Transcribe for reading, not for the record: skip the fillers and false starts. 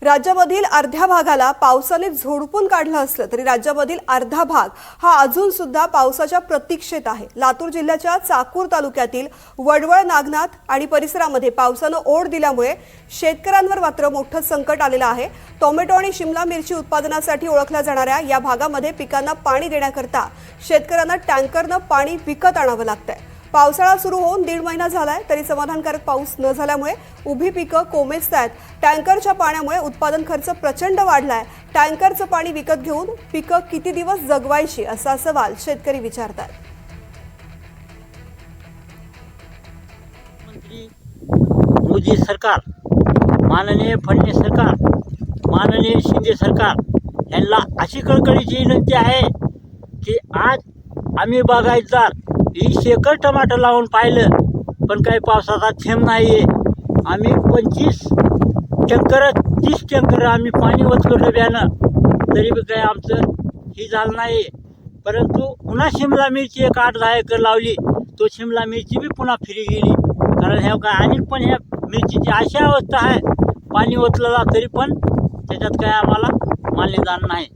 राज्यामधील अर्ध्या भागाला पावसाने झोडपून काढलं असलं तरी राज्यामधील अर्धा भाग हा अजून सुद्धा पावसाच्या प्रतीक्षेत आहे। लातूर जिल्ह्याच्या चाकूर तालुक्यातील वडवळ, नागनाथ आणि परिसरामध्ये पावसानं ओढ दिल्यामुळे शेतकऱ्यांवर मात्र मोठं संकट आलेलं आहे। टोमॅटो आणि शिमला मिरची उत्पादनासाठी ओळखल्या जाणाऱ्या या भागामध्ये पिकांना पाणी देण्याकरता शेतकऱ्यांना टँकरनं पाणी विकत आणावं लागतंय। पावसाळा सुरू होऊन 1.5 महिना झालाय तरी समाधानकारक पाऊस न झाल्यामुळे उभी पिकं कोमेजतायत। टँकरच्या पाण्यामुळे उत्पादन खर्च प्रचंड वाढलाय। टँकरचं पाणी विकत घेऊन पिकं किती दिवस जगवायची असा सवाल शेतकरी विचारतात। मंत्री मोदी सरकार, माननीय फडणवीस सरकार, माननीय शिंदे सरकार यांना अशी कळकळीची विनंती आहे की आज आम्ही बागायतदार 20 एकर टमाटर लावून पाहिलं पण काही पावसाचा थेंब नाही आहे। आम्ही 25 टँकर 30 टँकर आम्ही पाणी ओतलं डब्यानं तरी बी काही आमचं ही झालं नाही। परंतु पुन्हा शिमला मिरची 8-10 एकर लावली, तो शिमला मिरची बी पुन्हा फिरी गेली। कारण ह्या काय आणि पण ह्या मिरचीची अशी अवस्था आहे, पाणी ओतलेला तरी पण त्याच्यात काय आम्हाला मान्यता नाही।